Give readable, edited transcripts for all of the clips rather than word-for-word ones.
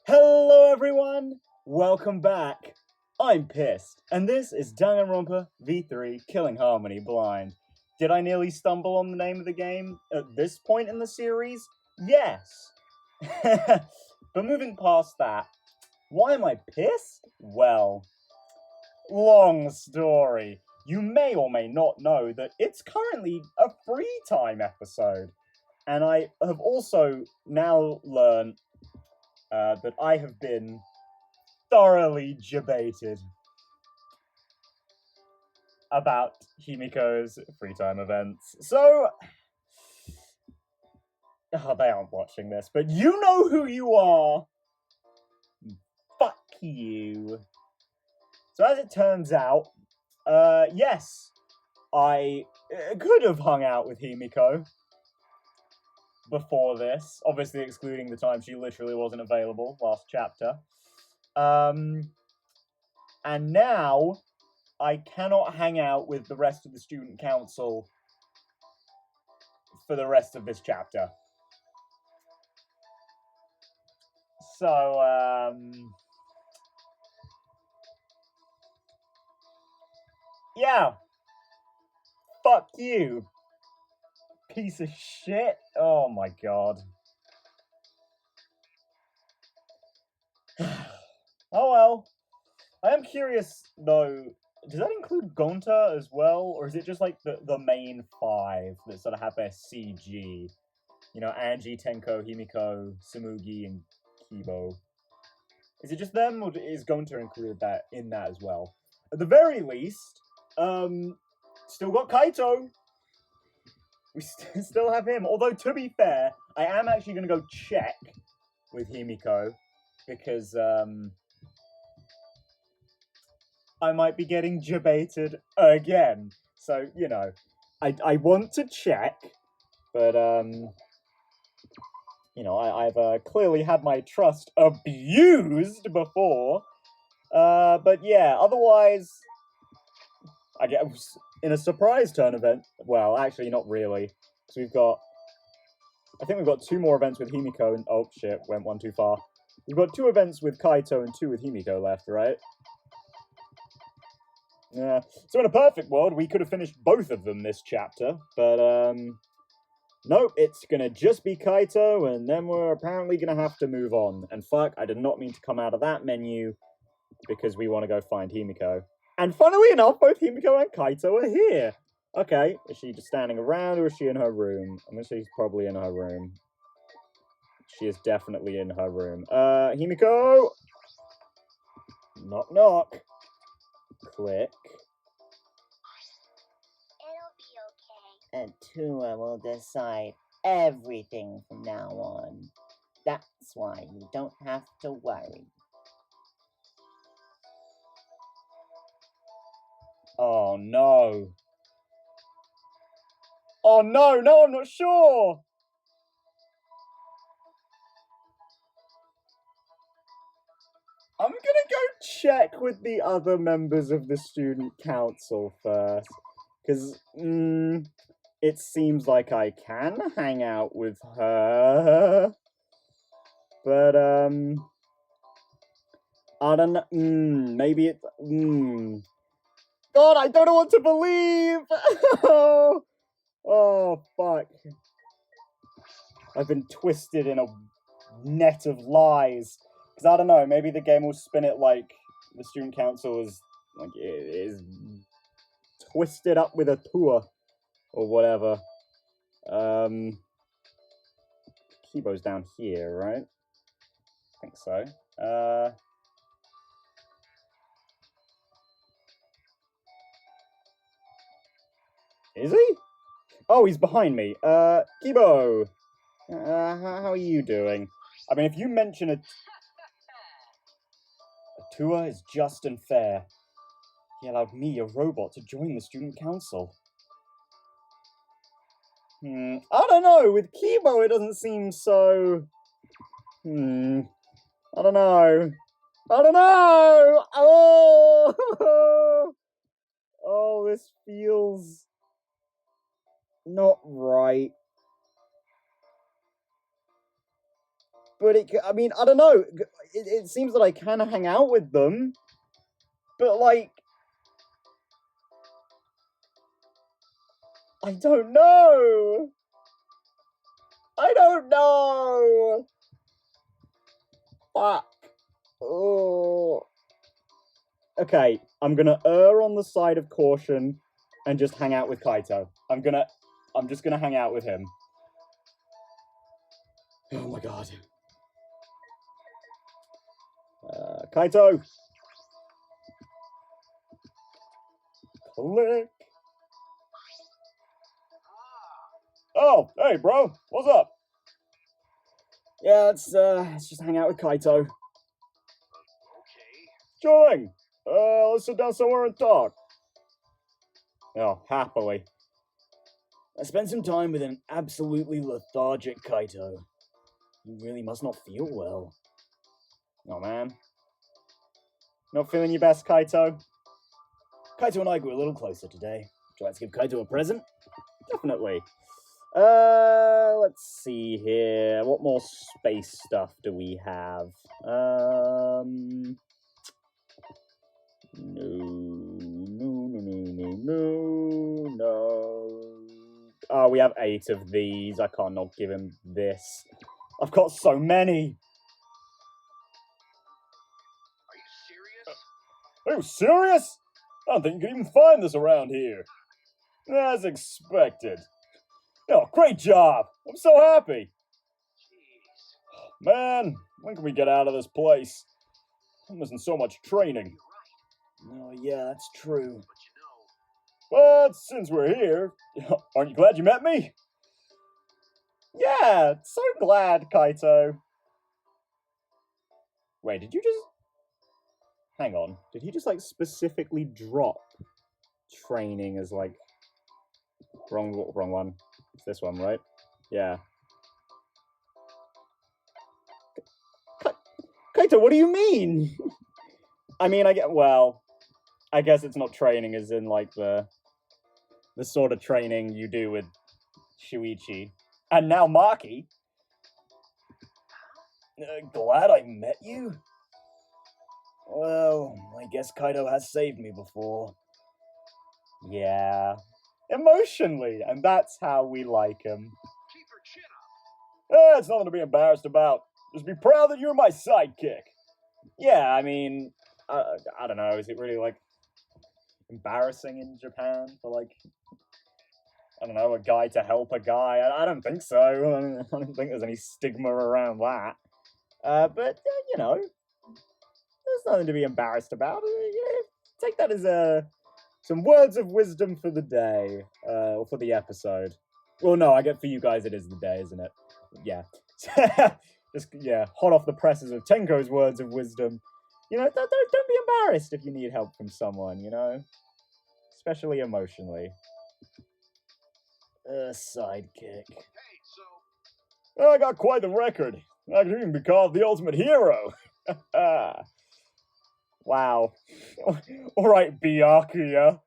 Hello everyone! Welcome back! I'm Pissed, and this is Danganronpa V3 Killing Harmony Blind. Did I nearly stumble on the name of the game at this point in the series? Yes! But moving past that, why am I pissed? Well, long story. You may or may not know that it's currently a free time episode. And I have also now learned that I have been thoroughly debated about Himiko's free time events. So, they aren't watching this, but you know who you are. Fuck you. So as it turns out, yes, I could have hung out with Himiko before this, obviously excluding the time she literally wasn't available last chapter. And now I cannot hang out with the rest of the student council for the rest of this chapter. So, yeah. Fuck you. Piece of shit. Oh my god. Oh well. I am curious, though, does that include Gonta as well? Or is it just like the main five that sort of have their CG? You know, Angie, Tenko, Himiko, Samugi, and Kibo. Is it just them, or is Gonta included in that as well? At the very least, still got Kaito. We still have him. Although, to be fair, I am actually going to go check with Himiko because I might be getting debated again. So, you know, I want to check, but you know, I've clearly had my trust abused before. But yeah, otherwise, I guess in a surprise turn event. Well, actually, not really, because I think we've got two more events with Himiko, and oh shit, went one too far. We've got two events with Kaito and two with Himiko left, right? Yeah. So in a perfect world, we could have finished both of them this chapter, but nope, it's gonna just be Kaito, and then we're apparently gonna have to move on. And fuck, I did not mean to come out of that menu because we want to go find Himiko. And funnily enough, both Himiko and Kaito are here. Okay, is she just standing around or is she in her room? I'm gonna say she's probably in her room. She is definitely in her room. Himiko! Knock, knock. Click. It'll be okay. And Tua will decide everything from now on. That's why you don't have to worry. Oh no. Oh no, I'm not sure! I'm gonna go check with the other members of the student council first. Because, it seems like I can hang out with her. But, I don't know. Maybe it's. God, I don't know what to believe! Oh, fuck. I've been twisted in a net of lies. Because I don't know, maybe the game will spin it like the student council is twisted up with a tour or whatever. Kibo's down here, right? I think so. Is he? Oh, he's behind me. Kibo! How are you doing? I mean, if you mention a tour is just and fair. He allowed me, a robot, to join the student council. I don't know. With Kibo, it doesn't seem so. I don't know. Oh, oh, this feels not right. but I mean, I don't know. It seems that I can hang out with them, but like, I don't know. I don't know. Fuck. Oh. Okay, I'm gonna err on the side of caution and just hang out with Kaito. I'm just gonna hang out with him. Oh my god. Kaito! Click! Oh, hey bro, what's up? Yeah, let's just hang out with Kaito. Okay. Sure thing. Let's sit down somewhere and talk. Oh, happily. I spent some time with an absolutely lethargic Kaito. He really must not feel well. Oh man. Not feeling your best, Kaito? Kaito and I grew a little closer today. Would you like to give Kaito a present? Definitely. Let's see here. What more space stuff do we have? No. Oh, we have 8 of these. I can't not give him this. I've got so many. Are you serious? Are you serious? I don't think you can even find this around here. As expected. Oh, great job. I'm so happy. Jeez. Man, when can we get out of this place? I'm missing so much training. You're right. Oh, yeah, that's true. But you know, But since we're here, aren't you glad you met me? Yeah, so glad, Kaito. Wait, did you just... Hang on. Did he just, like, specifically drop training as, like... Wrong one. It's this one, right? Yeah. Kaito, what do you mean? I mean, I guess it's not training as in, like, the sort of training you do with Shuichi. And now Maki. Glad I met you? Well, I guess Kaito has saved me before. Yeah. Emotionally, and that's how we like him. keep your chin up. It's nothing to be embarrassed about. Just be proud that you're my sidekick. Yeah, I mean, I don't know, is it really, like, embarrassing in Japan for, like, I don't know, a guy to help a guy? I don't think so. I don't think there's any stigma around that. But, you know, there's nothing to be embarrassed about. Take that as some words of wisdom for the day, or for the episode. Well, no, I get for you guys it is the day, isn't it? Yeah. Just, yeah, hot off the presses of Tenko's words of wisdom. You know, don't be embarrassed if you need help from someone, you know? Especially emotionally. Sidekick. Hey, so I got quite the record. I could even be called the ultimate hero. Wow. Alright, Byakuya.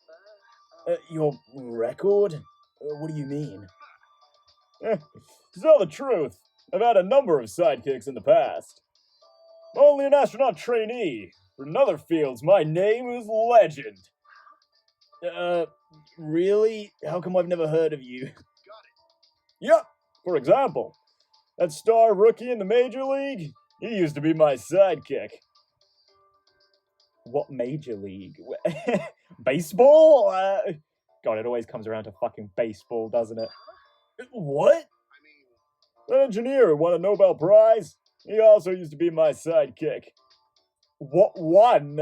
Your record? What do you mean? To tell the truth, I've had a number of sidekicks in the past. Only an astronaut trainee. For other fields, my name is Legend. Really? How come I've never heard of you? got it. Yep. For example, that star rookie in the Major League, he used to be my sidekick. What Major League? Baseball? God, it always comes around to fucking baseball, doesn't it? What? I mean, An engineer who won a Nobel Prize. He also used to be my sidekick. What one?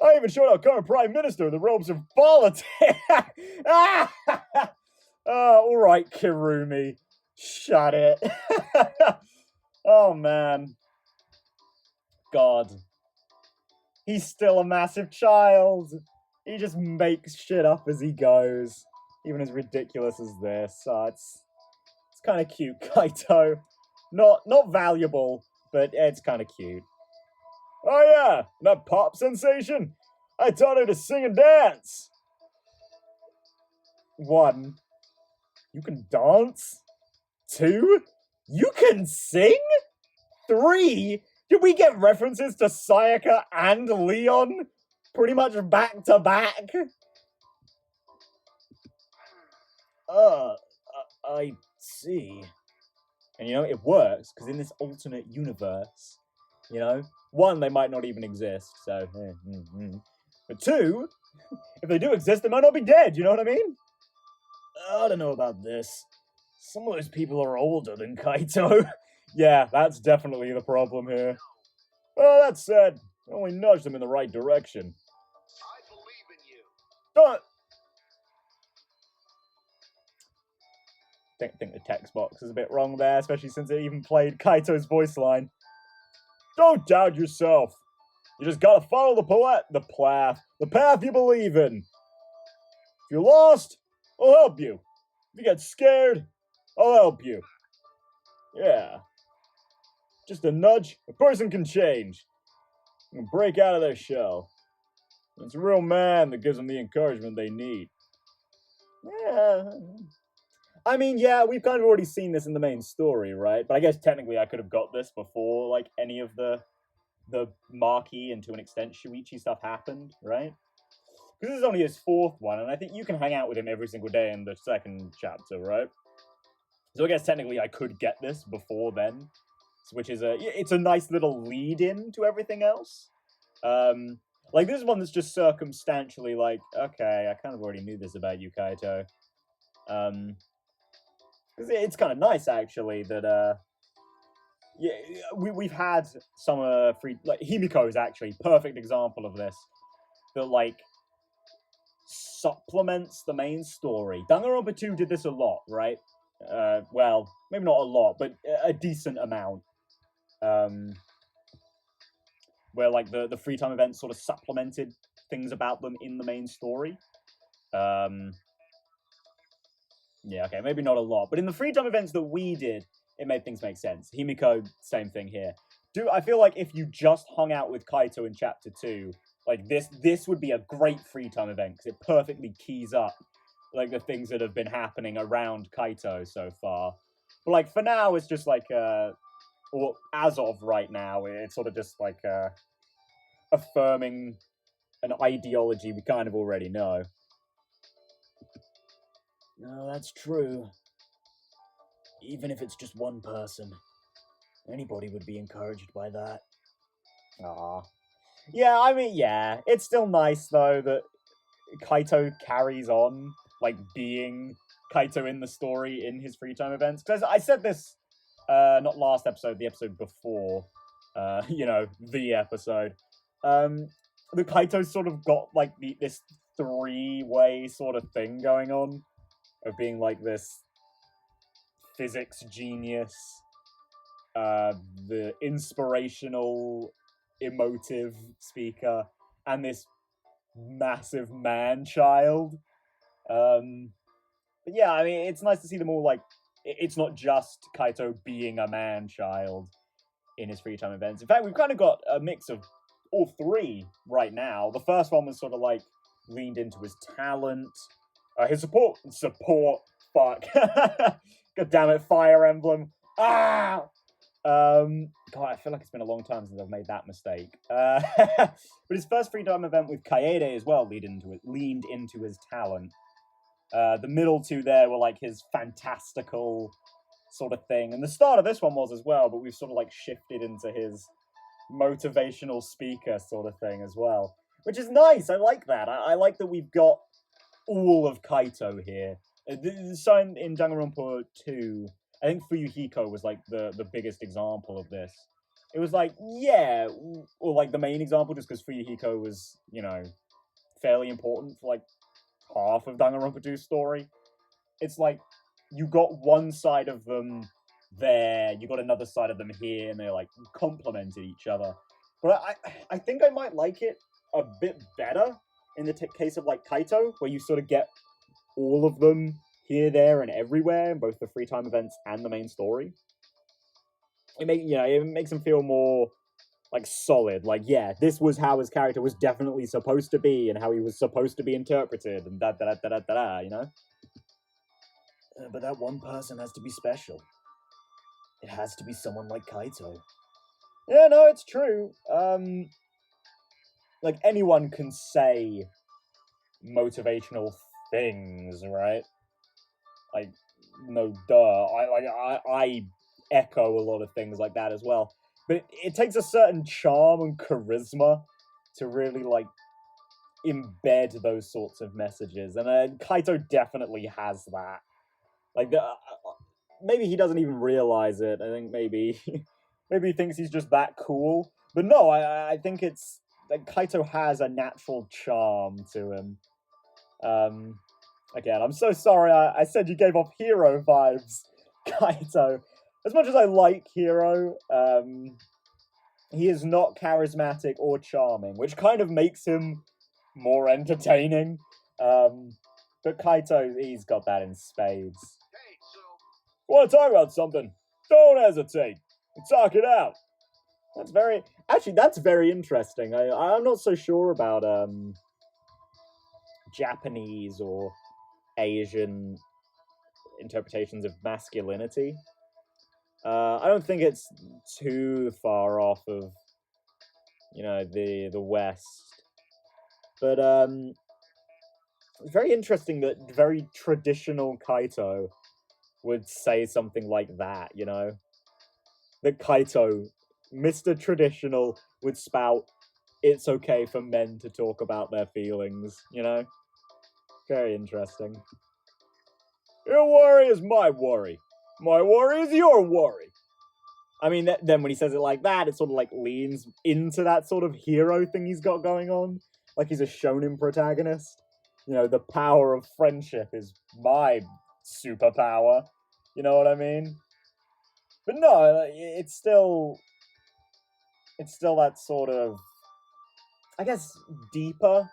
I even showed our current Prime Minister the ropes of politics. All right, Kirumi. Shut it. Oh, man. God. He's still a massive child. He just makes shit up as he goes. Even as ridiculous as this. It's kind of cute, Kaito. Not valuable, but it's kind of cute. Oh yeah, that pop sensation. I taught her to sing and dance. 1. You can dance? 2. You can sing? 3? Did we get references to Sayaka and Leon pretty much back to back? I see. And you know, it works, because in this alternate universe, you know, 1, they might not even exist, so... But 2, if they do exist, they might not be dead, you know what I mean? I don't know about this. Some of those people are older than Kaito. Yeah, that's definitely the problem here. Well, that said, I only nudged them in the right direction. I believe in you. Don't... think the text box is a bit wrong there, especially since it even played Kaito's voice line. Don't doubt yourself. You just gotta follow the path you believe in. If you're lost, I'll help you. If you get scared, I'll help you. Yeah. Just a nudge, a person can change. And break out of their shell. It's a real man that gives them the encouragement they need. Yeah. I mean, yeah, we've kind of already seen this in the main story, right? But I guess technically I could have got this before, like, any of the Maki and to an extent Shuichi stuff happened, right? Because this is only his 4th one, and I think you can hang out with him every single day in the 2nd chapter, right? So I guess technically I could get this before then, which is it's a nice little lead-in to everything else. Like, this one that's just circumstantially like, okay, I kind of already knew this about you, Kaito. Because it's kind of nice, actually, that, yeah, we've had some free... Like, Himiko is actually a perfect example of this. That, like, supplements the main story. Danganronpa 2 did this a lot, right? Well, maybe not a lot, but a decent amount. Where, like, the free time events sort of supplemented things about them in the main story. Yeah, okay, maybe not a lot. But in the free time events that we did, it made things make sense. Himiko, same thing here. I feel like if you just hung out with Kaito in Chapter 2, like, this would be a great free time event, because it perfectly keys up, like, the things that have been happening around Kaito so far. But, like, for now, it's just, like, or as of right now, it's sort of just, like, affirming an ideology we kind of already know. No, that's true. Even if it's just one person, anybody would be encouraged by that. Ah, yeah, I mean, yeah, it's still nice though that Kaito carries on, like, being Kaito in the story in his free time events. Because I said this, not last episode, the episode before, you know, the episode. The Kaito's sort of got, like, this 3-way sort of thing going on. Of being, like, this physics genius, the inspirational, emotive speaker, and this massive man-child. But yeah, I mean, it's nice to see them all, like, it's not just Kaito being a man-child in his free time events. In fact, we've kind of got a mix of all 3 right now. The first one was sort of, like, leaned into his talent. His support, fuck. God damn it, Fire Emblem. Ah! God, I feel like it's been a long time since I've made that mistake. But his first free time event with Kaede as well leaned into his talent. The middle 2 there were, like, his fantastical sort of thing. And the start of this one was as well, but we've sort of, like, shifted into his motivational speaker sort of thing as well. Which is nice, I like that. I like that we've got all of Kaito here. So in Danganronpa 2, I think Fuyuhiko was, like, the biggest example of this. It was like, yeah, or, like, the main example, just because Fuyuhiko was, you know, fairly important for, like, half of Danganronpa 2's story. It's like, you got one side of them there, you got another side of them here, and they, like, complemented each other. But I think I might like it a bit better in the case of, like, Kaito, where you sort of get all of them here, there, and everywhere in both the free time events and the main story. It makes him feel more, like, solid. Like, yeah, this was how his character was definitely supposed to be, and how he was supposed to be interpreted, and you know? But that one person has to be special. it has to be someone like Kaito. Yeah, no, it's true. Like, anyone can say motivational things, right? Like, no duh. I echo a lot of things like that as well. But it takes a certain charm and charisma to really, like, embed those sorts of messages. And Kaito definitely has that. Like, maybe he doesn't even realize it. I think maybe maybe he thinks he's just that cool. But no, I think it's like Kaito has a natural charm to him. Again, I'm so sorry I said you gave off hero vibes, Kaito. As much as I like Hero, he is not charismatic or charming, which kind of makes him more entertaining. But Kaito, he's got that in spades. Hey, so Want to talk about something? Don't hesitate. Talk it out. That's very interesting. I'm not so sure about Japanese or Asian interpretations of masculinity. I don't think it's too far off of, the West, but it's very interesting that very traditional Kaito would say something like that. That Kaito, Mr. Traditional, would spout, "It's okay for men to talk about their feelings." Very interesting. Your worry is my worry. My worry is your worry. I mean, then when he says it like that, it sort of like leans into that sort of hero thing he's got going on. Like he's a shonen protagonist. The power of friendship is my superpower. You know what I mean? But no, it's still that sort of, I guess, deeper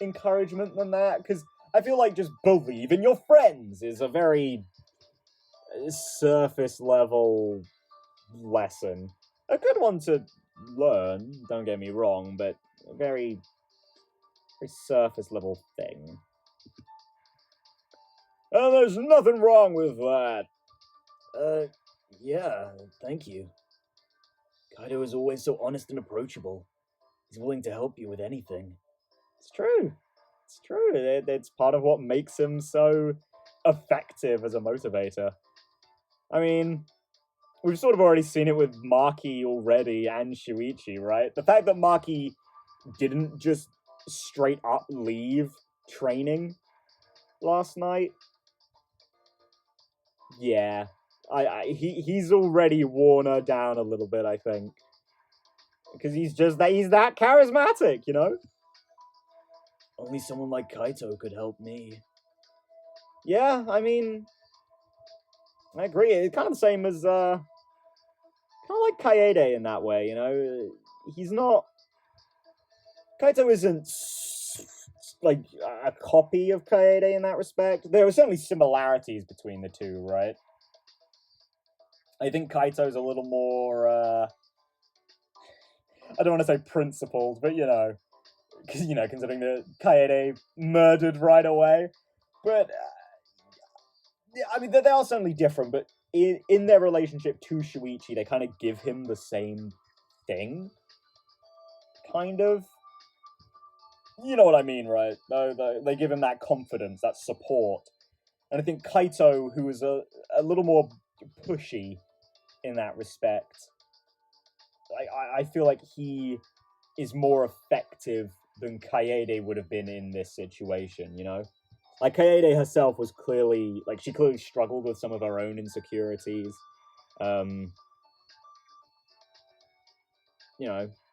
encouragement than that. Because I feel like just believe in your friends is a very surface level lesson. A good one to learn, don't get me wrong, but a very, very surface level thing. And there's nothing wrong with that. Yeah, thank you. Kaido is always so honest and approachable. He's willing to help you with anything. It's true. It's true. It's part of what makes him so effective as a motivator. I mean, we've sort of already seen it with Maki already and Shuichi, right? The fact that Maki didn't just straight up leave training last night. Yeah. He's already worn her down a little bit, I think. Because he's that charismatic, Only someone like Kaito could help me. Yeah, I mean, I agree. It's kind of the same as kind of like Kaede in that way, He's not. Kaito isn't like a copy of Kaede in that respect. There are certainly similarities between the two, right? I think Kaito's a little more. I don't want to say principled, but considering that Kaede murdered right away, but I mean they are certainly different. But in their relationship to Shuichi, they kind of give him the same thing, kind of. You know what I mean, right? They give him that confidence, that support. And I think Kaito, who is a little more pushy in that respect, I feel like he is more effective than Kaede would have been in this situation, Like, Kaede herself was clearly, she clearly struggled with some of her own insecurities.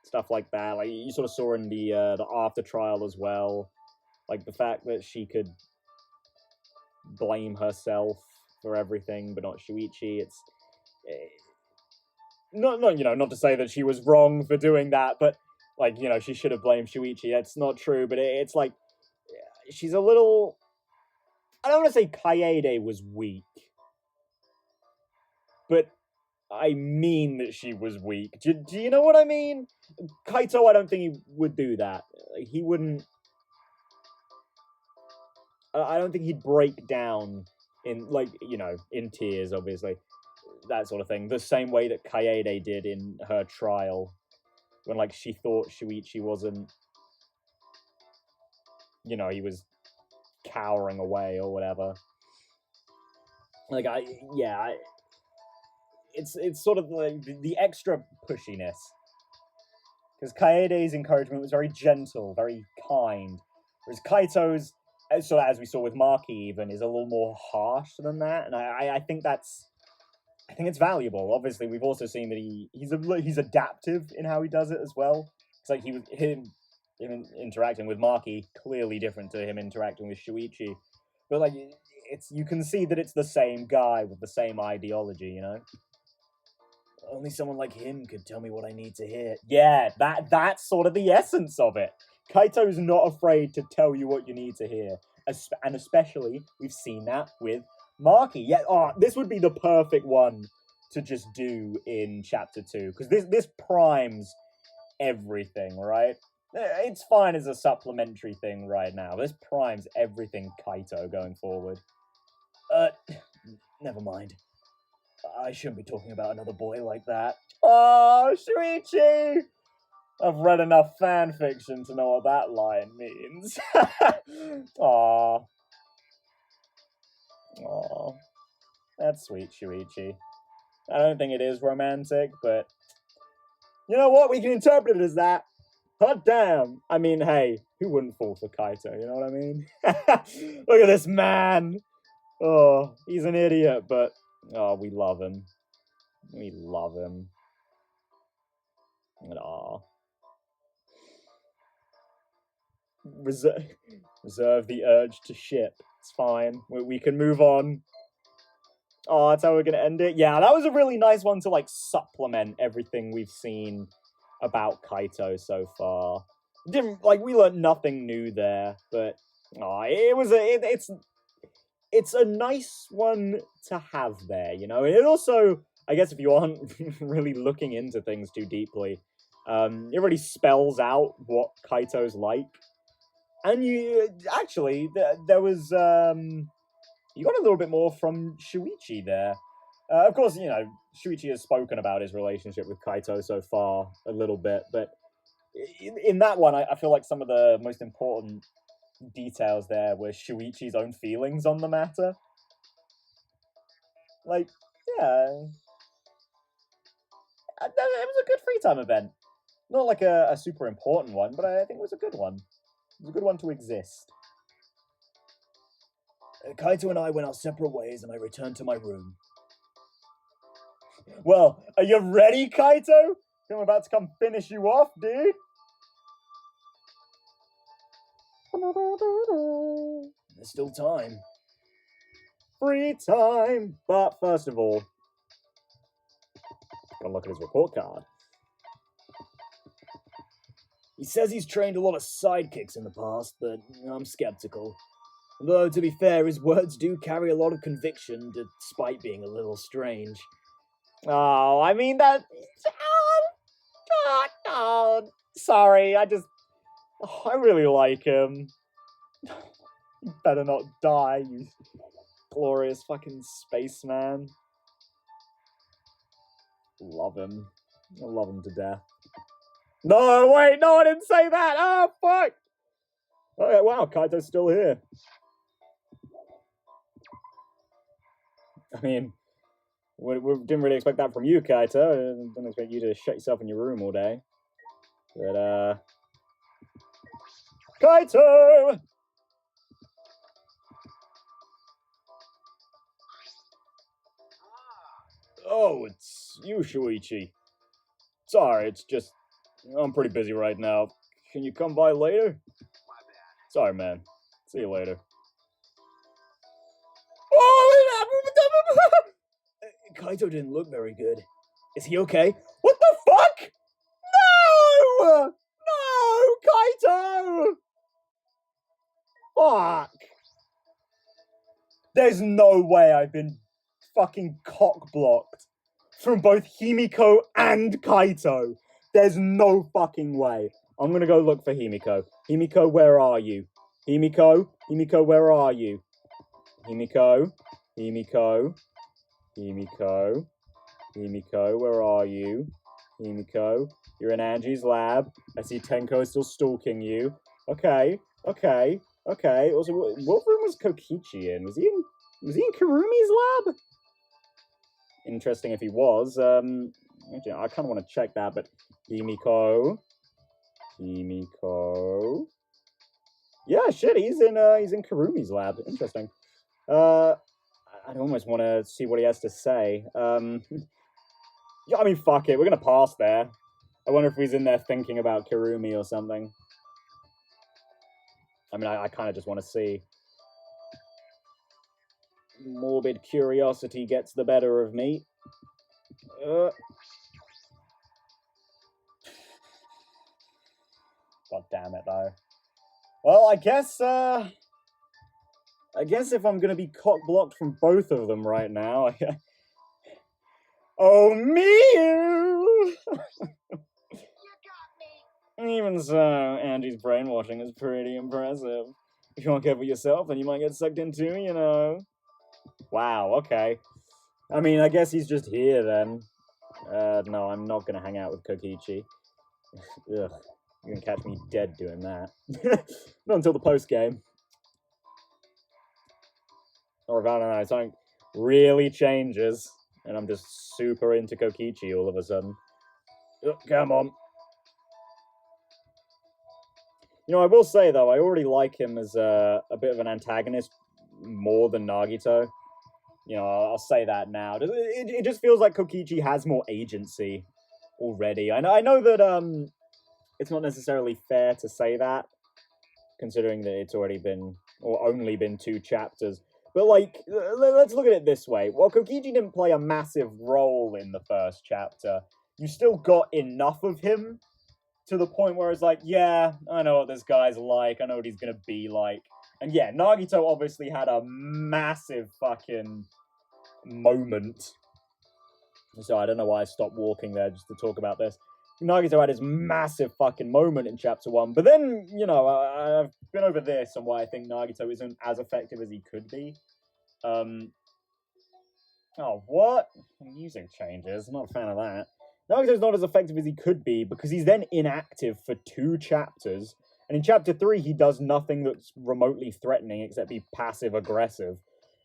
Stuff like that. Like you sort of saw in the after trial as well, like the fact that she could blame herself for everything, but not Shuichi. It's not not to say that she was wrong for doing that, but she should have blamed Shuichi. That's not true, but it's like she's a little. I don't want to say Kaede was weak, but I mean that she was weak. Do you know what I mean? Kaito, I don't think he would do that. He wouldn't. I don't think he'd break down in in tears, obviously, that sort of thing. The same way that Kaede did in her trial, when like she thought Shuichi wasn't, you know, he was cowering away or whatever. Like it's sort of like the extra pushiness. Because Kaede's encouragement was very gentle, very kind. Whereas Kaito's, so as we saw with Maki even, is a little more harsh than that. And I think it's valuable. Obviously, we've also seen that he's adaptive in how he does it as well. It's like him interacting with Maki, clearly different to him interacting with Shuichi. But like, you can see that it's the same guy with the same ideology, you know? Only someone like him could tell me what I need to hear. Yeah, that's sort of the essence of it. Kaito's not afraid to tell you what you need to hear. And especially, we've seen that with Maki. Yeah, this would be the perfect one to just do in Chapter 2. Because this primes everything, right? It's fine as a supplementary thing right now. This primes everything Kaito going forward. Never mind. I shouldn't be talking about another boy like that. Oh, Shuichi! I've read enough fan fiction to know what that line means. Aww. Aww. That's sweet, Shuichi. I don't think it is romantic, but you know what? We can interpret it as that. Hot damn! I mean, hey, who wouldn't fall for Kaito? You know what I mean? Look at this man! Oh, he's an idiot, but oh, we love him. We love him. Aww. Reserve the urge to ship. It's fine. We can move on. Oh, that's how we're gonna end it? Yeah, that was a really nice one to, like, supplement everything we've seen about Kaito so far. We learned nothing new there, but it's a nice one to have there, you know? And it also, I guess if you aren't really looking into things too deeply, it really spells out what Kaito's like. And there was, you got a little bit more from Shuichi there. Of course, you know, Shuichi has spoken about his relationship with Kaito so far a little bit, but in that one, I feel like some of the most important details there were Shuichi's own feelings on the matter. Like, yeah. It was a good free time event. Not like a super important one, but I think it was a good one. It was a good one to exist. Kaito and I went our separate ways, and I returned to my room. Well, are you ready, Kaito? I'm about to come finish you off, dude. There's still time. Free time! But first of all, gotta look at his report card. He says he's trained a lot of sidekicks in the past, but I'm skeptical. Though, to be fair, his words do carry a lot of conviction, despite being a little strange. Oh, I mean that... Oh, sorry, I really like him. You better not die, you glorious fucking spaceman. Love him. I love him to death. No, wait, no, I didn't say that! Oh, fuck! Oh, wow, Kaito's still here. I mean, we didn't really expect that from you, Kaito. I didn't expect you to shut yourself in your room all day. But, Kaito! Oh, it's you, Shuichi. Sorry, it's just, I'm pretty busy right now. Can you come by later? My bad. Sorry, man. See you later. Kaito didn't look very good. Is he okay? What the fuck? No! No, Kaito! Fuck. There's no way I've been fucking cock-blocked from both Himiko and Kaito. There's no fucking way. I'm gonna go look for Himiko. Himiko, where are you? Himiko? Himiko, where are you? Himiko? Himiko? Himiko? Himiko, where are you? Himiko, you're in Angie's lab. I see Tenko is still stalking you. Okay. Also, what room was Kokichi in? Was he in Karumi's lab? Interesting if he was. Actually, I kind of want to check that, but Himiko. Yeah, shit, he's in Karumi's lab. Interesting. I'd almost want to see what he has to say. Yeah, I mean, fuck it, we're gonna pass there. I wonder if he's in there thinking about Karumi or something. I mean, I kind of just want to see. Morbid curiosity gets the better of me. God damn it, though. Well, I guess if I'm gonna be cock-blocked from both of them right now, oh, me! You got me. Even so, Angie's brainwashing is pretty impressive. If you aren't careful yourself, then you might get sucked in too, you know. Wow, okay. I mean, I guess he's just here then. No, I'm not gonna hang out with Kokichi. Ugh, you're gonna catch me dead doing that. Not until the post-game. Or if, I don't know, something really changes, and I'm just super into Kokichi all of a sudden. Ugh, come on. You know, I will say, though, I already like him as a bit of an antagonist more than Nagito. You know, I'll say that now. It just feels like Kokichi has more agency already. I know that it's not necessarily fair to say that, considering that it's already been, or only been 2 chapters. But, like, let's look at it this way. While Kokichi didn't play a massive role in the first chapter, you still got enough of him to the point where it's like, yeah, I know what this guy's like. I know what he's going to be like. And yeah, Nagito obviously had a massive fucking moment. So I don't know why I stopped walking there just to talk about this. Nagito had his massive fucking moment in chapter 1. But then, you know, I've been over this and why I think Nagito isn't as effective as he could be. Oh, what? Music changes. I'm not a fan of that. Nagito's not as effective as he could be because he's then inactive for 2 chapters. And in chapter 3, he does nothing that's remotely threatening except be passive-aggressive.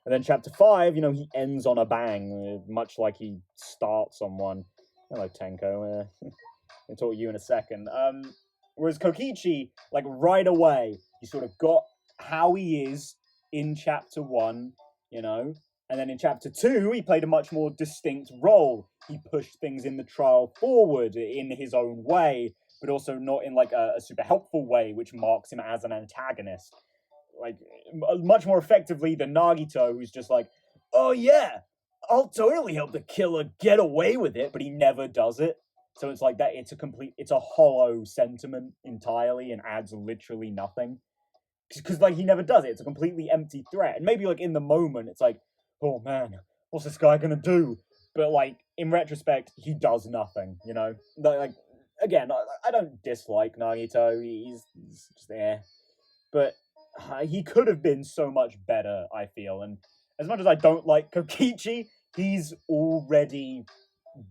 And then chapter 5, you know, he ends on a bang, much like he starts on one. Hello, Tenko. I'll talk to you in a second. Whereas Kokichi, like, right away, you sort of got how he is in chapter 1, you know? And then in chapter 2, he played a much more distinct role. He pushed things in the trial forward in his own way, but also not in, like, a super helpful way, which marks him as an antagonist. Like, much more effectively than Nagito, who's just like, oh yeah, I'll totally help the killer get away with it, but he never does it. So it's like that, it's a hollow sentiment entirely and adds literally nothing. Because, like, he never does it. It's a completely empty threat. And maybe, like, in the moment, it's like, oh man, what's this guy gonna do? But, like, in retrospect, he does nothing, you know? Like, again, I don't dislike Nagito. He's just there. But he could have been so much better, I feel. And as much as I don't like Kokichi, he's already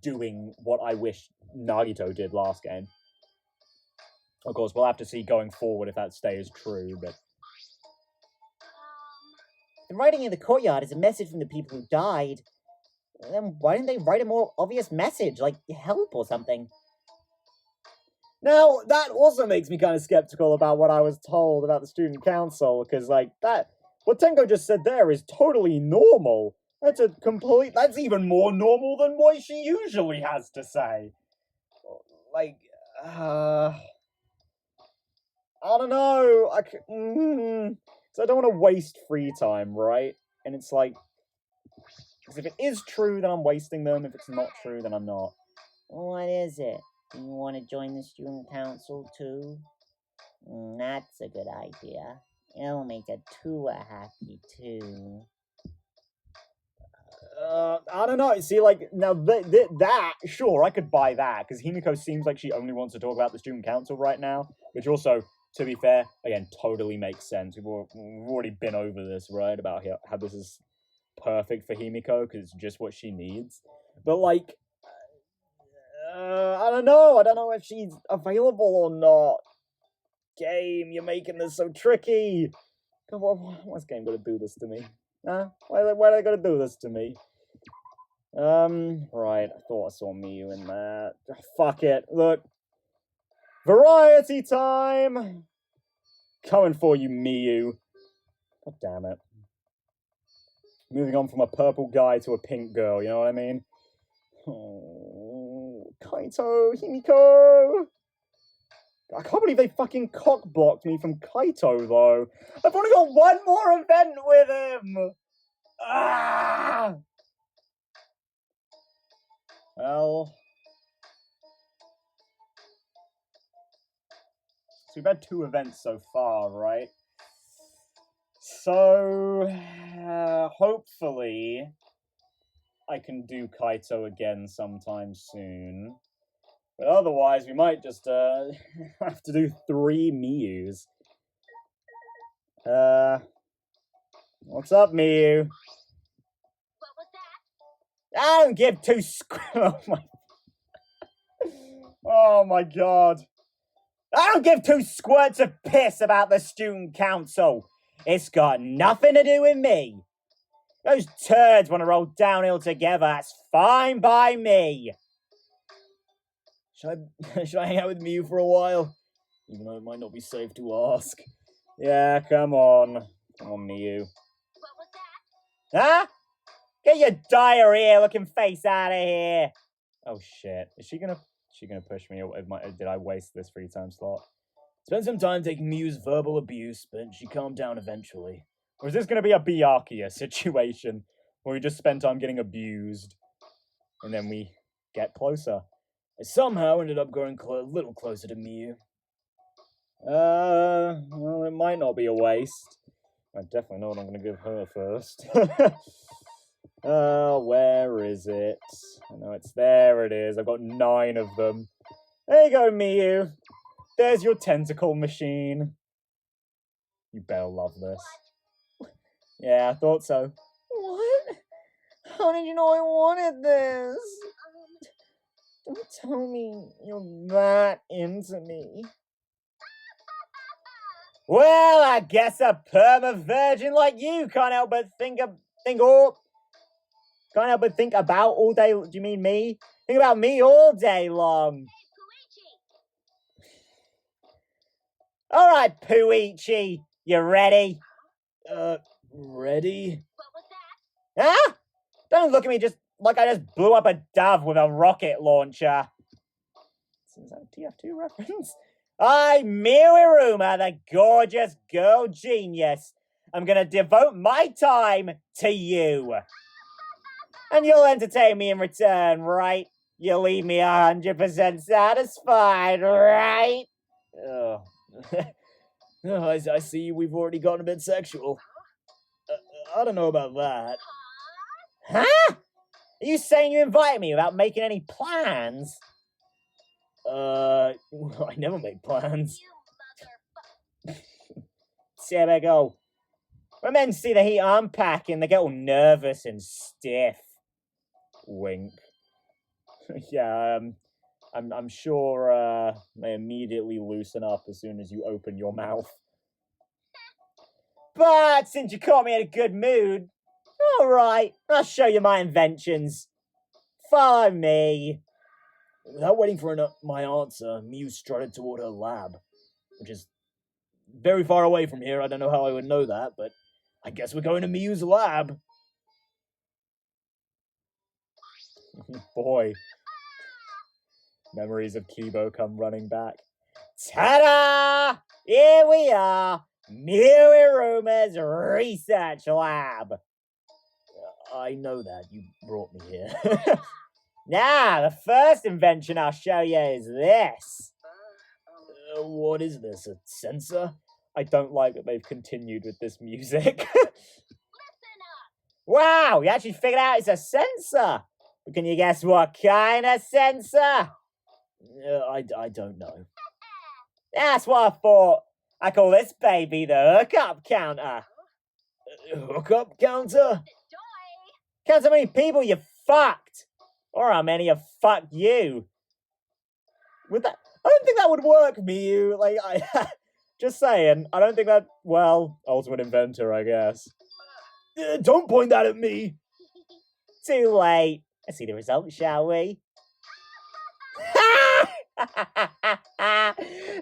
doing what I wish Nagito did last game. Of course, we'll have to see going forward if that stays true, but... The writing in the courtyard is a message from the people who died. Then why didn't they write a more obvious message, like help or something? Now, that also makes me kind of skeptical about what I was told about the student council, because, like, what Tenko just said there is totally normal. That's even more normal than what she usually has to say. Like, I don't know, so I don't want to waste free time, right? And it's like, because if it is true, then I'm wasting them. If it's not true, then I'm not. What is it? Do you want to join the student council too? That's a good idea. It'll make a tour happy too. I don't know. See, like, now that, sure, I could buy that, because Himiko seems like she only wants to talk about the student council right now, which also, to be fair, again, totally makes sense. We've already been over this, right, about how this is perfect for Himiko, because it's just what she needs. But, like, I don't know. I don't know if she's available or not. Game, you're making this so tricky. Come on, why's game gonna do this to me? Huh? Why are they gonna do this to me? Right, I thought I saw Miyu in there. Oh, fuck it. Look. Variety time! Coming for you, Miyu. God damn it. Moving on from a purple guy to a pink girl, you know what I mean? Oh, Kaito, Himiko! I can't believe they fucking cock-blocked me from Kaito, though. I've only got one more event with him! Ah! Well... So we've had 2 events so far, right? So... hopefully... I can do Kaito again sometime soon. But otherwise, we might just have to do 3 Miyus. What's up, Miyu? What was that? I don't give 2 Oh my god. I don't give 2 squirts of piss about the student council. It's got nothing to do with me. Those turds want to roll downhill together. That's fine by me. Should I hang out with Miyu for a while? Even though it might not be safe to ask. Yeah, come on. Come on, Miyu. What was that? Huh? Get your diarrhea-looking face out of here. Oh, shit. Is she gonna push me? Or did I waste this free time slot? Spent some time taking Miyu's verbal abuse, but she calmed down eventually. Or is this gonna be a Byakuya situation? Where we just spend time getting abused. And then we get closer. I somehow ended up growing a little closer to Miyu. Well, it might not be a waste. I definitely know what I'm gonna give her first. Where is it? I know it's there. It is. I've got 9 of them. There you go, Miyu. There's your tentacle machine. You better love this. Yeah, I thought so. What? How did you know I wanted this? Don't tell me you're that into me. Well, I guess a perma-virgin like you can't help but think about all day. Do you mean me? Think about me all day long. Hey, Puichi! All right, Puichi, you ready? Ready? What was that? Huh? Don't look at me just like I just blew up a dove with a rocket launcher. Is that a TF2 reference? I'm Miriruma, the gorgeous girl genius. I'm gonna devote my time to you. And you'll entertain me in return, right? You'll leave me 100% satisfied, right? Oh. Oh, I see we've already gotten a bit sexual. I don't know about that. Huh? Are you saying you invited me without making any plans? I never make plans. You See how they go. When men see the heat I'm packing, they get all nervous and stiff. Wink. Yeah, I'm sure they immediately loosen up as soon as you open your mouth. But since you caught me in a good mood, alright, I'll show you my inventions. Follow me. Without waiting for my answer, Miyu strutted toward her lab, which is very far away from here. I don't know how I would know that, but I guess we're going to Miyu's lab. Boy. Memories of Kibo come running back. Ta-da! Here we are, Miruruma's research lab. I know that. You brought me here. Now, the first invention I'll show you is this. What is this, a sensor? I don't like that they've continued with this music. listen up! Wow, you actually figured out it's a sensor. But can you guess what kind of sensor? I don't know. That's what I thought. I call this baby the hookup counter. Hookup counter? Enjoy! Count how many people you fucked. Or how many have fucked you. Would that? I don't think that would work, Miyu. Like, I just saying. I don't think that. Well, ultimate inventor, I guess. Don't point that at me. Too late. Let's see the results, shall we?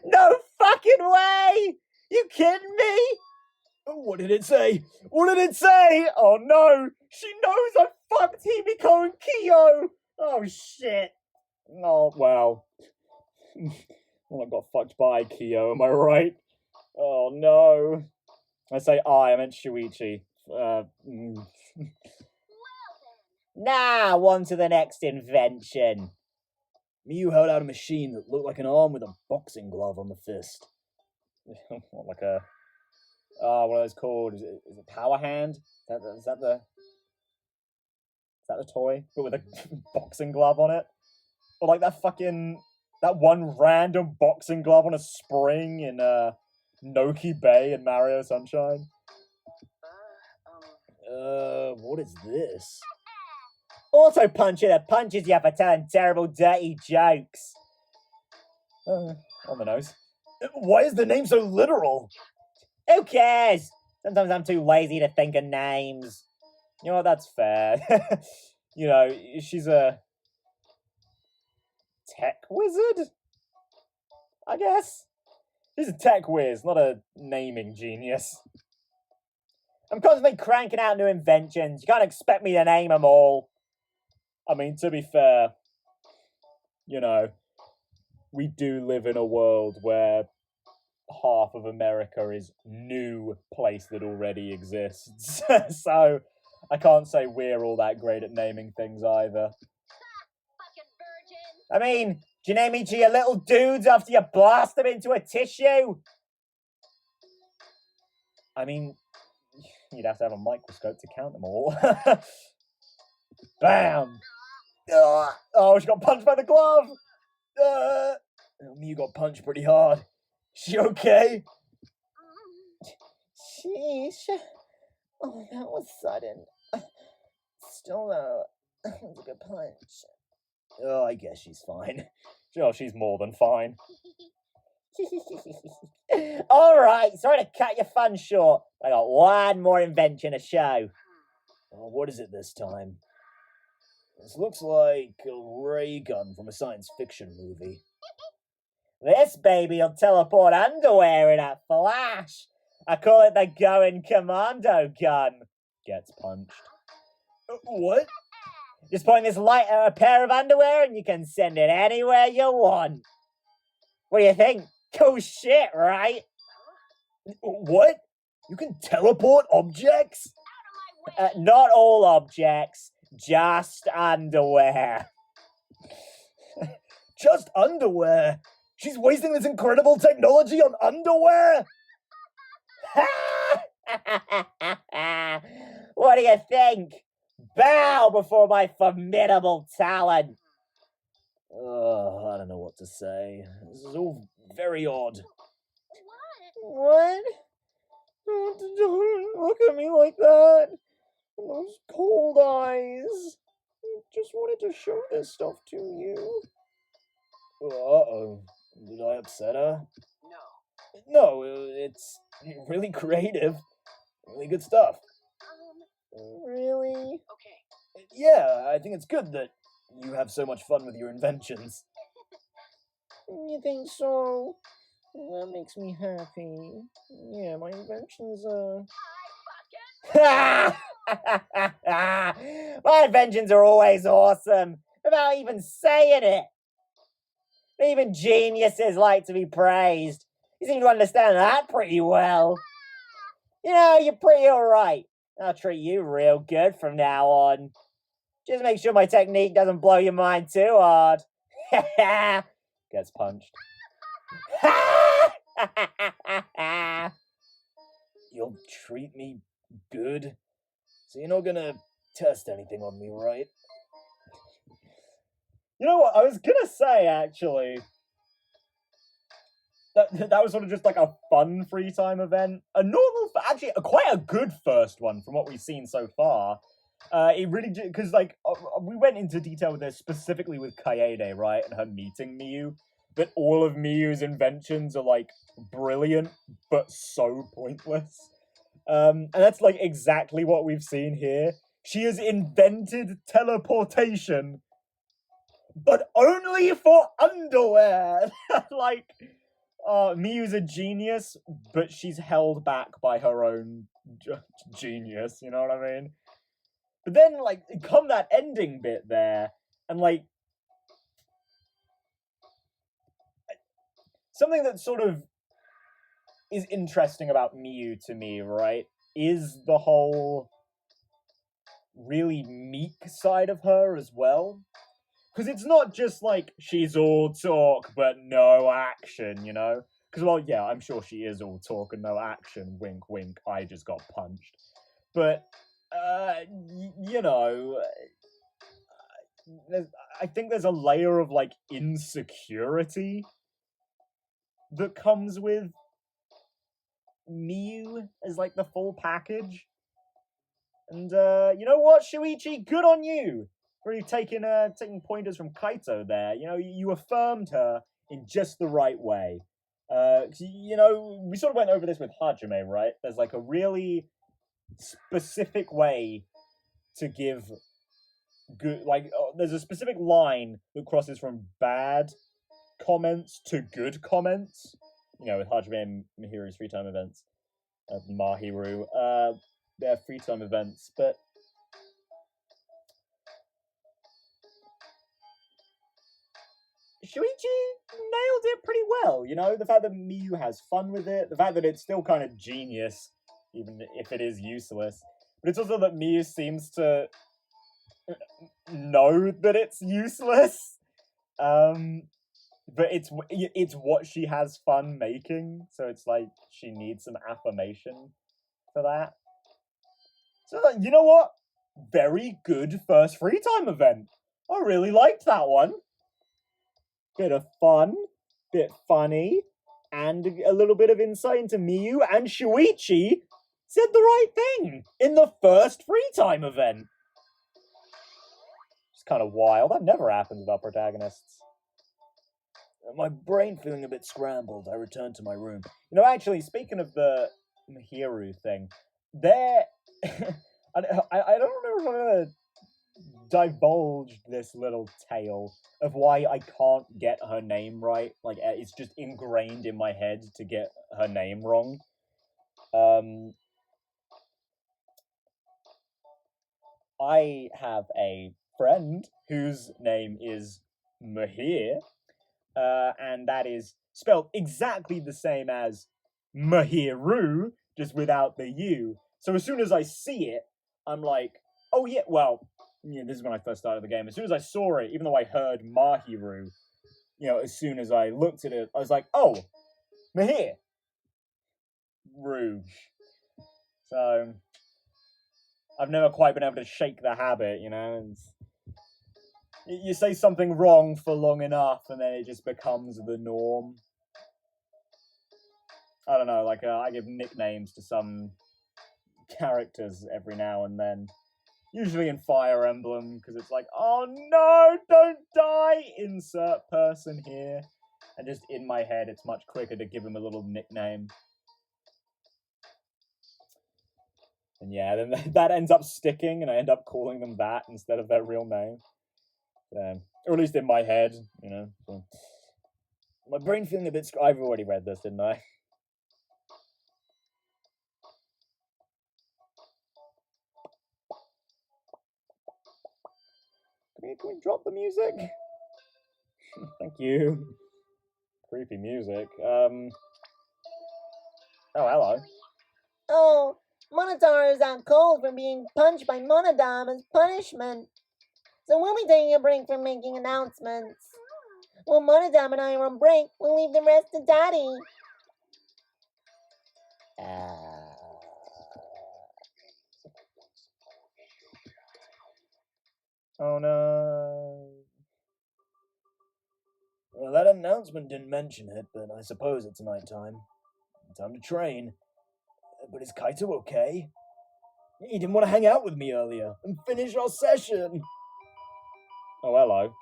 No fucking way! You kidding me? What did it say? What did it say? Oh no! She knows I fucked Himiko and Kiyo! Oh shit. Oh, well. Well, I got fucked by Kiyo, am I right? Oh no. I say I meant Shuichi. Now, on to the next invention. Miyu held out a machine that looked like an arm with a boxing glove on the fist. What, like a... what are those called? Is it Power Hand? Is that the toy? But with a boxing glove on it? Or like that one random boxing glove on a spring in Noki Bay in Mario Sunshine? What is this? Auto puncher that punches you for telling terrible, dirty jokes. On the nose. Why is the name so literal? Who cares? Sometimes I'm too lazy to think of names. You know what? That's fair. You know, she's a tech wizard, I guess. She's a tech whiz, not a naming genius. I'm constantly cranking out new inventions. You can't expect me to name them all. I mean, to be fair, you know, we do live in a world where half of America is new place that already exists. So I can't say we're all that great at naming things either. Fucking virgin. I mean, do you name each of your little dudes after you blast them into a tissue? I mean, you'd have to have a microscope to count them all. Bam! Oh, she got punched by the glove! You got punched pretty hard. She okay? Sheesh. Oh, that was sudden. Still though, that was a good punch. Oh, I guess she's fine. Sure, she's more than fine. Alright, sorry to cut your fun short. I got one more invention to show. Oh, what is it this time? This looks like a ray gun from a science fiction movie. This baby'll teleport underwear in a flash. I call it the Going Commando gun. Gets punched. What? Just point this light at a pair of underwear and you can send it anywhere you want. What do you think? Cool shit, right? What? You can teleport objects? Not all objects. Just underwear. Just underwear? She's wasting this incredible technology on underwear? What do you think? Bow before my formidable talent. I don't know what to say. This is all very odd. What? Don't look at me like that. Those cold eyes. I just wanted to show this stuff to you. Uh-oh. Did I upset her? No, it's really creative. Really good stuff. Really? Okay. Yeah, I think it's good that you have so much fun with your inventions. You think so? That makes me happy. Yeah, my inventions My inventions are always awesome, without even saying it. Even geniuses like to be praised. You seem to understand that pretty well. You know, you're pretty alright. I'll treat you real good from now on. Just make sure my technique doesn't blow your mind too hard. Gets punched. You'll treat me good? So you're not gonna test anything on me, right? You know what, I was gonna say, actually, that was sort of just like a fun free time event. A normal, actually, quite a good first one from what we've seen so far. It really because like we went into detail with this specifically with Kaede, right, and her meeting Miyu. that all of Miyu's inventions are like brilliant but so pointless. And that's like exactly what we've seen here. She has invented teleportation, but only for underwear. Like, Miyu's a genius, but she's held back by her own genius. You know what I mean? But then, like, come that ending bit there, and like, something that sort of is interesting about Miyu to me, right, is the whole really meek side of her as well. Because it's not just like she's all talk but no action, you know? Because, well, yeah, I'm sure she is all talk and no action. Wink, wink, I just got punched. But, you know, I think there's a layer of, like, insecurity that comes with Miyu as, like, the full package. And, you know what, Shuichi? Good on you! For you taking pointers from Kaito there. You know, you affirmed her in just the right way. You know, we sort of went over this with Hajime, right? There's like a really specific way to give good, like, there's a specific line that crosses from bad comments to good comments. You know, with Hajime and Mahiru's free time events. Mahiru, their free time events, but Shuichi nailed it pretty well, you know? The fact that Miyu has fun with it, the fact that it's still kind of genius, even if it is useless. But it's also that Miyu seems to know that it's useless. But it's what she has fun making, so it's like she needs some affirmation for that. So, you know what? Very good first free time event. I really liked that one. Bit of fun, bit funny, and a little bit of insight into Miyu, and Shuichi said the right thing in the first free time event. It's kind of wild. That never happens with our protagonists. My brain feeling a bit scrambled, I returned to my room. You know, actually, speaking of the Mahiru thing, there... I don't remember if I'm gonna divulge this little tale of why I can't get her name right. Like, it's just ingrained in my head to get her name wrong. I have a friend whose name is Mahir, and that is spelled exactly the same as Mahiru, just without the U. So as soon as I see it, I'm like, oh yeah, well, you know, this is when I first started the game. As soon as I saw it, even though I heard Mahiru, you know, as soon as I looked at it, I was like, oh, Mahir. Rouge. So, I've never quite been able to shake the habit, you know. You say something wrong for long enough, and then it just becomes the norm. I don't know, like, I give nicknames to some characters every now and then. Usually in Fire Emblem, because it's like, oh no, don't die! Insert person here. And just in my head, it's much quicker to give him a little nickname. And yeah, then that ends up sticking, and I end up calling them that instead of their real name. Or at least in my head, you know. So. My brain feeling a bit... I've already read this, didn't I? Can we drop the music? Thank you. Creepy music. Oh, hello. Oh, Monotauro is out cold for being punched by Monodam as punishment. So we'll be taking a break from making announcements. While Monodam and I are on break, we'll leave the rest to Daddy. Oh no. Well, that announcement didn't mention it, but I suppose it's nighttime. Time to train. But is Kaito okay? He didn't want to hang out with me earlier and finish our session. Oh, hello.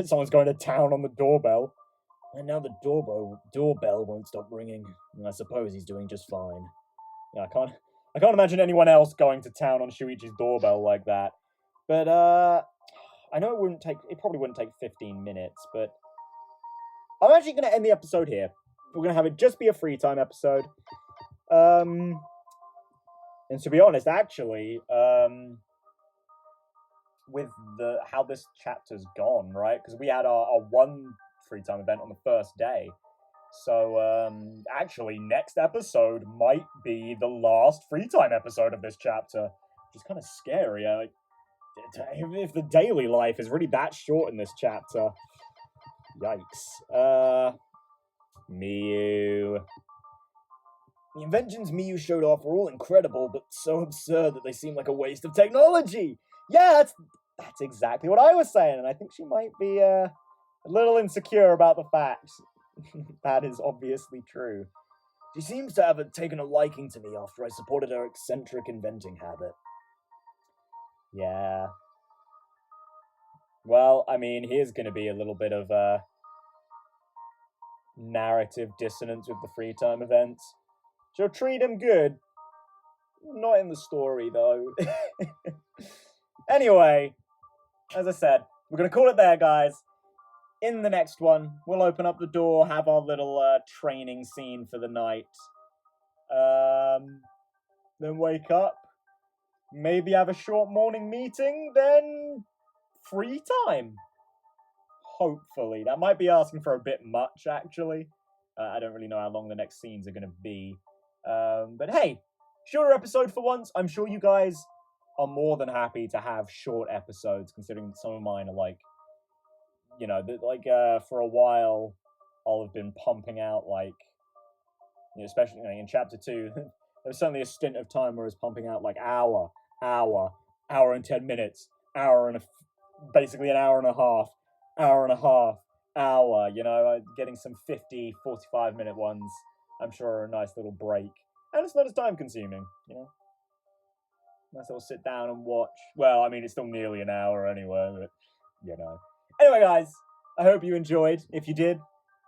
Someone's going to town on the doorbell. And now the doorbell won't stop ringing. I suppose he's doing just fine. Yeah, I can't imagine anyone else going to town on Shuichi's doorbell like that. But I know it probably wouldn't take 15 minutes, but I'm actually going to end the episode here. We're going to have it just be a free time episode. And to be honest, actually, with how this chapter's gone, right? Because we had our one free time event on the first day. So, actually, next episode might be the last free time episode of this chapter, which is kind of scary. Like, if the daily life is really that short in this chapter, yikes. Miyu. The inventions Miyu showed off were all incredible, but so absurd that they seem like a waste of technology. Yeah, that's exactly what I was saying, and I think she might be a little insecure about the facts. That is obviously true. She seems to have taken a liking to me after I supported her eccentric inventing habit. Yeah. Well, I mean, here's going to be a little bit of narrative dissonance with the free time events. She'll treat him good. Not in the story, though. Anyway, as I said, we're going to call it there, guys. In the next one, we'll open up the door, have our little training scene for the night. Then wake up. Maybe have a short morning meeting, then free time. Hopefully. That might be asking for a bit much, actually. I don't really know how long the next scenes are going to be. But hey, shorter episode for once. I'm sure you guys are more than happy to have short episodes, considering some of mine are like, you know, for a while, I'll have been pumping out, like, you know, especially in chapter 2, there was certainly a stint of time where I was pumping out, like, hour and 10 minutes, basically an hour and a half, hour, you know, getting some 50, 45-minute ones, I'm sure are a nice little break. And it's not as time-consuming, you know? Nice little sit down and watch. Well, I mean, it's still nearly an hour anyway, but, you know. Anyway, guys, I hope you enjoyed. If you did,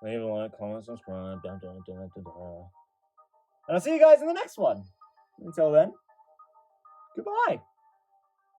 leave a like, comment, subscribe, and I'll see you guys in the next one. Until then, goodbye.